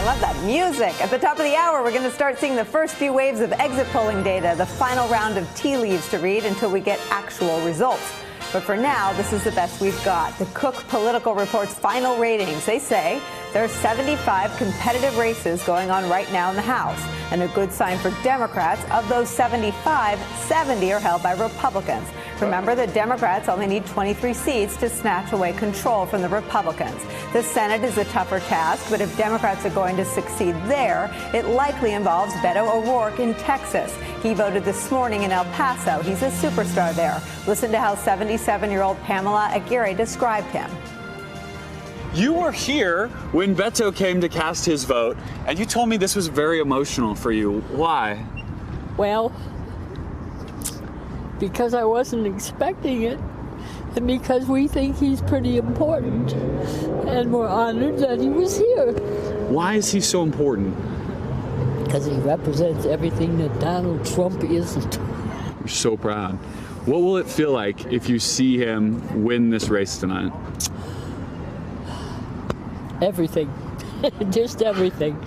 love that music. At the top of the hour, we're going to start seeing the first few waves of exit polling data, the final round of tea leaves to read until we get actual results. But for now, this is the best we've got. The Cook Political Report's final ratings. They say there are 75 competitive races going on right now in the House. And a good sign for Democrats, of those 75, 70 are held by Republicans. Remember, the Democrats only need 23 seats to snatch away control from the Republicans. The Senate is a tougher task, but if Democrats are going to succeed there, it likely involves Beto O'Rourke in Texas. He voted this morning in El Paso. He's a superstar there. Listen to how 77-year-old Pamela Aguirre described him. You were here when Beto came to cast his vote, and you told me this was very emotional for you. Why? Well, because I wasn't expecting it, and because we think he's pretty important, and we're honored that he was here. Why is he so important? Because he represents everything that Donald Trump isn't. You're so proud. What will it feel like if you see him win this race tonight? Everything. Just everything.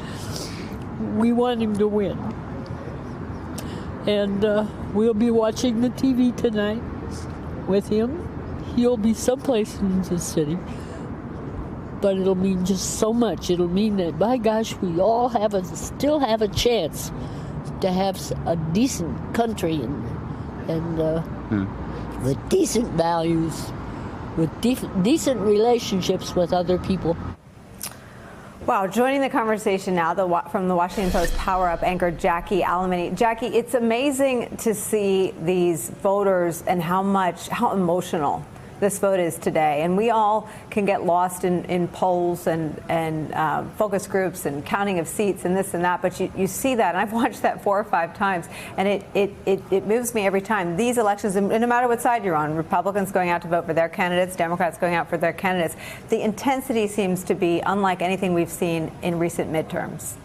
We want him to win. And we'll be watching the TV tonight with him. He'll be someplace in the city. But it'll mean just so much. It'll mean that, by gosh, we all still have a chance to have a decent country and with decent values, with decent relationships with other people. Wow, joining the conversation now from the Washington Post Power Up anchor Jackie Alemany. Jackie, it's amazing to see these voters and how emotional this vote is today. And we all can get lost in polls and focus groups and counting of seats and this and that. But you see that, and I've watched that 4 or 5 times, and it moves me every time. These elections, and no matter what side you're on, Republicans going out to vote for their candidates, Democrats going out for their candidates, the intensity seems to be unlike anything we've seen in recent midterms.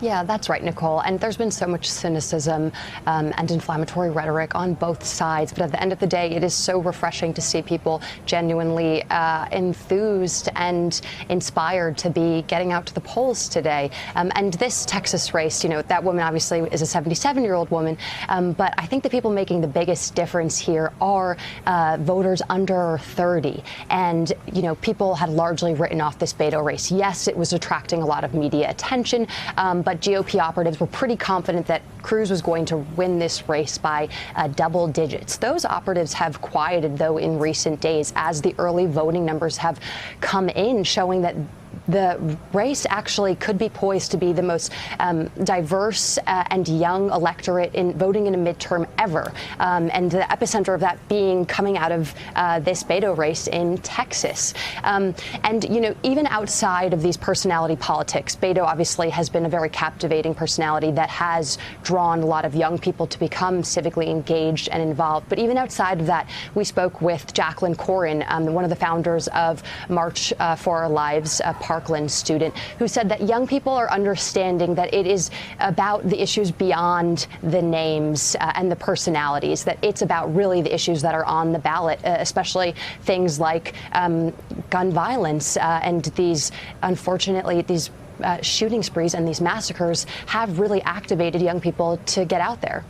Yeah, that's right, Nicole. And there's been so much cynicism and inflammatory rhetoric on both sides. But at the end of the day, it is so refreshing to see people genuinely enthused and inspired to be getting out to the polls today. And this Texas race, you know, that woman obviously is a 77-year-old woman. But I think the people making the biggest difference here are voters under 30. And, you know, people had largely written off this Beto race. Yes, it was attracting a lot of media attention, but GOP operatives were pretty confident that Cruz was going to win this race by double digits. Those operatives have quieted, though, in recent days as the early voting numbers have come in, showing that the race actually could be poised to be the most diverse and young electorate in voting in a midterm ever. And the epicenter of that being coming out of this Beto race in Texas. And, you know, even outside of these personality politics, Beto obviously has been a very captivating personality that has drawn a lot of young people to become civically engaged and involved. But even outside of that, we spoke with Jacqueline Corin, one of the founders of March for Our Lives, Parkland student, who said that young people are understanding that it is about the issues beyond the names and the personalities, that it's about really the issues that are on the ballot, especially things like gun violence and these, unfortunately, these shooting sprees and these massacres have really activated young people to get out there.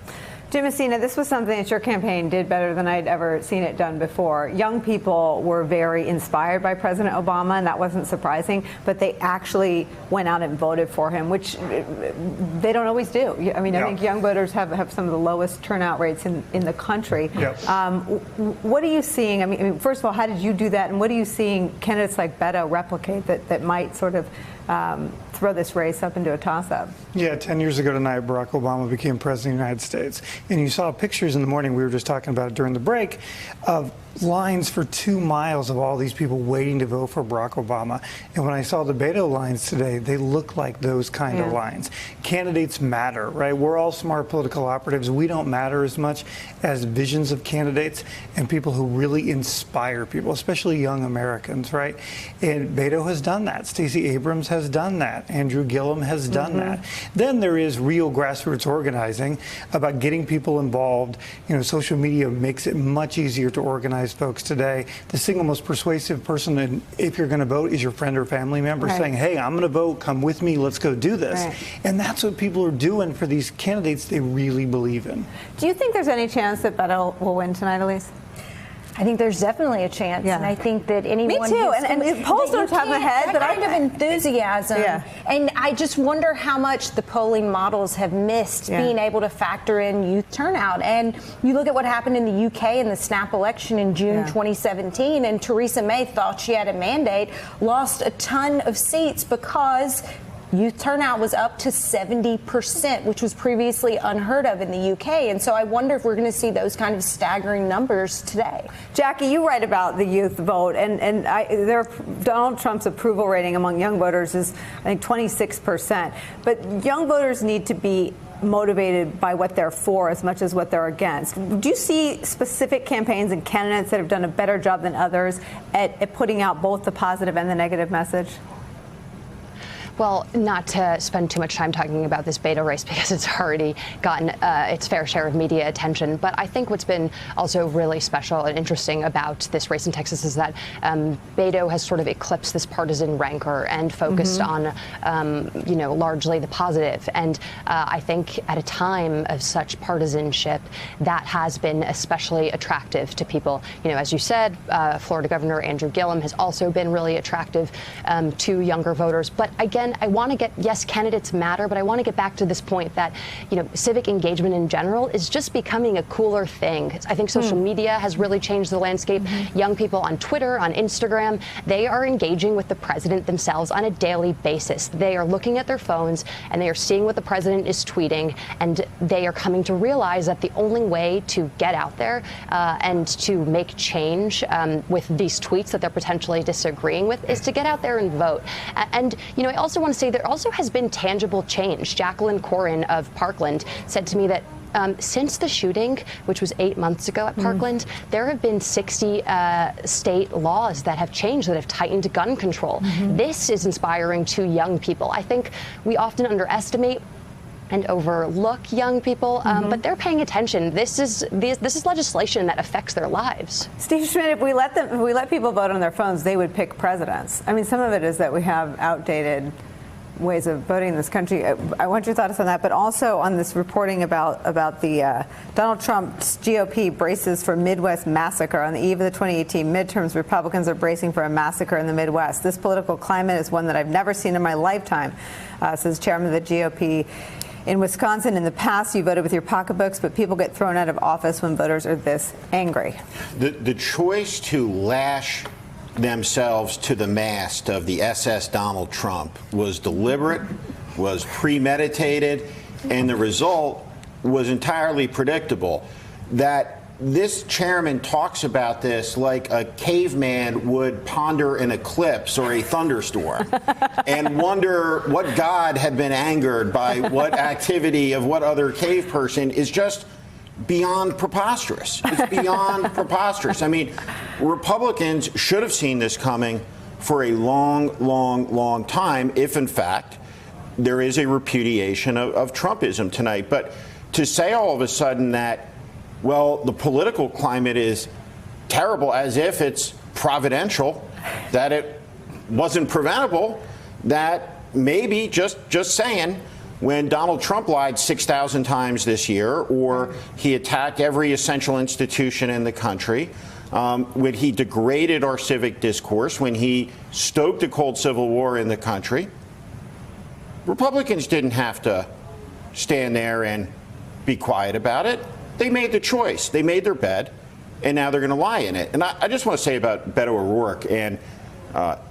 Jim Messina, this was something that your campaign did better than I'd ever seen it done before. Young people were very inspired by President Obama, and that wasn't surprising, but they actually went out and voted for him, which they don't always do. I mean, I think young voters have some of the lowest turnout rates in the country. What are you seeing? I mean, first of all, how did you do that, and what are you seeing candidates like Beto replicate that might sort of throw this race up into a toss-up? Yeah, 10 years ago tonight, Barack Obama became president of the United States. And you saw pictures in the morning, we were just talking about it during the break, of lines for 2 miles of all these people waiting to vote for Barack Obama. And when I saw the Beto lines today, they look like those kind of lines. Candidates matter, right? We're all smart political operatives. We don't matter as much as visions of candidates and people who really inspire people, especially young Americans, right? And Beto has done that. Stacey Abrams has done that. Andrew Gillum has done that. Then there is real grassroots organizing about getting people involved. You know, social media makes it much easier to organize galvanized folks today. The single most persuasive person, if you're going to vote, is your friend or family member saying, hey, I'm going to vote, come with me, let's go do this. And that's what people are doing for these candidates they really believe in. Do you think there's any chance that Beto will win tonight, Elise? I think there's definitely a chance, and I think that anyone. Me too, and polls don't have my head, but kind of enthusiasm, and I just wonder how much the polling models have missed being able to factor in youth turnout. And you look at what happened in the UK in the snap election in June 2017, and Theresa May thought she had a mandate, lost a ton of seats because youth turnout was up to 70%, which was previously unheard of in the UK. And so I wonder if we're going to see those kind of staggering numbers today. Jackie, you write about the youth vote, and Donald Trump's approval rating among young voters is, I think, 26%. But young voters need to be motivated by what they're for as much as what they're against. Do you see specific campaigns and candidates that have done a better job than others at putting out both the positive and the negative message? Well, not to spend too much time talking about this Beto race because it's already gotten its fair share of media attention. But I think what's been also really special and interesting about this race in Texas is that Beto has sort of eclipsed this partisan rancor and focused on, largely the positive. And I think at a time of such partisanship, that has been especially attractive to people. You know, as you said, Florida Governor Andrew Gillum has also been really attractive to younger voters. But again, I want to get, yes, candidates matter, but I want to get back to this point that, civic engagement in general is just becoming a cooler thing. I think social media has really changed the landscape. Young people on Twitter, on Instagram, they are engaging with the president themselves on a daily basis. They are looking at their phones and they are seeing what the president is tweeting, and they are coming to realize that the only way to get out there and to make change with these tweets that they're potentially disagreeing with is to get out there and vote. And, I also want to say there also has been tangible change. Jacqueline Corin of Parkland said to me that since the shooting, which was 8 months ago at Parkland, there have been 60 state laws that have changed, that have tightened gun control. This is inspiring to young people. I think we often underestimate and overlook young people, but they're paying attention. This is legislation that affects their lives. Steve Schmidt, if we let people vote on their phones, they would pick presidents. I mean, some of it is that we have outdated ways of voting in this country. I want your thoughts on that, but also on this reporting about the Donald Trump's GOP braces for Midwest massacre. On the eve of the 2018 midterms, Republicans are bracing for a massacre in the Midwest. This political climate is one that I've never seen in my lifetime, says chairman of the GOP. In Wisconsin, in the past, you voted with your pocketbooks, but people get thrown out of office when voters are this angry. The choice to lash themselves to the mast of the SS Donald Trump was deliberate, was premeditated, and the result was entirely predictable. That this chairman talks about this like a caveman would ponder an eclipse or a thunderstorm and wonder what God had been angered by what activity of what other cave person is just beyond preposterous. It's beyond preposterous. I mean, Republicans should have seen this coming for a long, long, long time if, in fact, there is a repudiation of Trumpism tonight. But to say all of a sudden that, well, the political climate is terrible, as if it's providential, that it wasn't preventable, that maybe just saying, when Donald Trump lied 6,000 times this year, or he attacked every essential institution in the country, when he degraded our civic discourse, when he stoked a cold civil war in the country, Republicans didn't have to stand there and be quiet about it. They made the choice. They made their bed, and now they're going to lie in it. And I just want to say about Beto O'Rourke and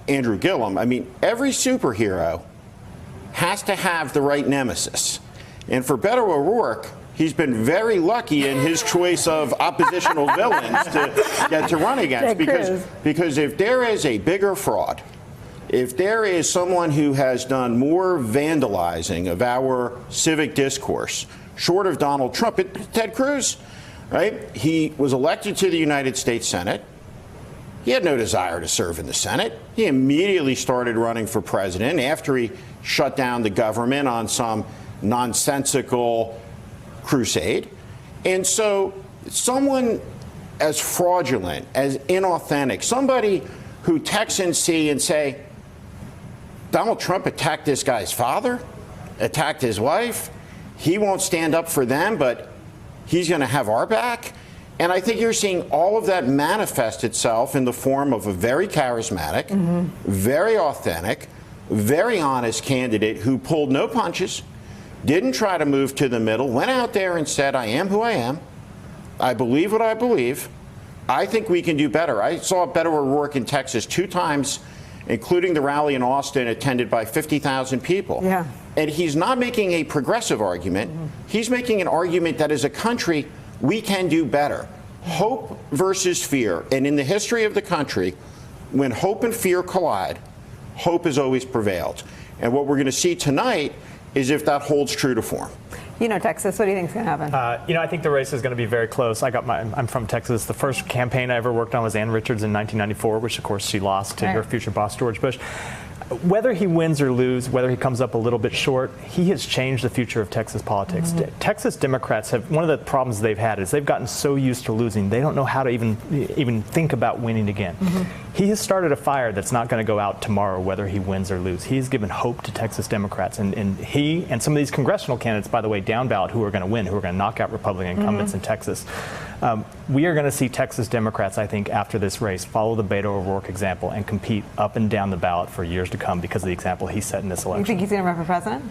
Andrew Gillum, I mean, every superhero has to have the right nemesis. And for Beto O'Rourke, he's been very lucky in his choice of oppositional villains to get to run against. Because if there is a bigger fraud, if there is someone who has done more vandalizing of our civic discourse, short of Donald Trump, it's Ted Cruz, right? He was elected to the United States Senate. He had no desire to serve in the Senate. He immediately started running for president after he shut down the government on some nonsensical crusade. And so someone as fraudulent, as inauthentic. Somebody who Texans see and say, Donald Trump attacked this guy's father, attacked his wife. He won't stand up for them, but he's going to have our back. And I think you're seeing all of that manifest itself in the form of a very charismatic, very authentic, very honest candidate who pulled no punches, didn't try to move to the middle, went out there and said, I am who I am. I believe what I believe. I think we can do better. I saw Beto O'Rourke in Texas 2 times, including the rally in Austin attended by 50,000 people. Yeah. And he's not making a progressive argument. He's making an argument that as a country, we can do better. Hope versus fear. And in the history of the country, when hope and fear collide, hope has always prevailed. And what we're going to see tonight is if that holds true to form. You know Texas. What do you think is going to happen? I think the race is going to be very close. I'm from Texas. The first campaign I ever worked on was Ann Richards in 1994, which of course she lost to her future boss, George Bush. Whether he wins or loses, whether he comes up a little bit short, he has changed the future of Texas politics. Texas Democrats have, one of the problems they've had is they've gotten so used to losing, they don't know how to even think about winning again. He has started a fire that's not going to go out tomorrow, whether he wins or loses. He has given hope to Texas Democrats, and he and some of these congressional candidates, by the way, down ballot, who are going to win, who are going to knock out Republican incumbents in Texas. We are going to see Texas Democrats, I think, after this race, follow the Beto O'Rourke example and compete up and down the ballot for years to come because of the example he set in this election. You think he's going to run for president?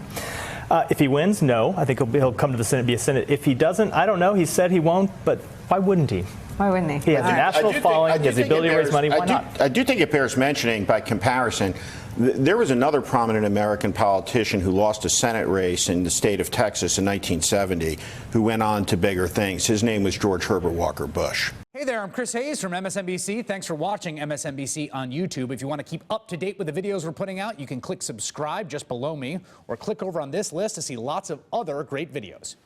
If he wins, no. I think he'll come to the Senate, be a Senate. If he doesn't, I don't know. He said he won't, but why wouldn't he? Why wouldn't he? He has a national following. He has the ability to raise money. Why not? I do think it bears mentioning by comparison. There was another prominent American politician who lost a Senate race in the state of Texas in 1970 who went on to bigger things. His name was George Herbert Walker Bush. Hey there, I'm Chris Hayes from MSNBC. Thanks for watching MSNBC on YouTube. If you want to keep up to date with the videos we're putting out, you can click subscribe just below me or click over on this list to see lots of other great videos.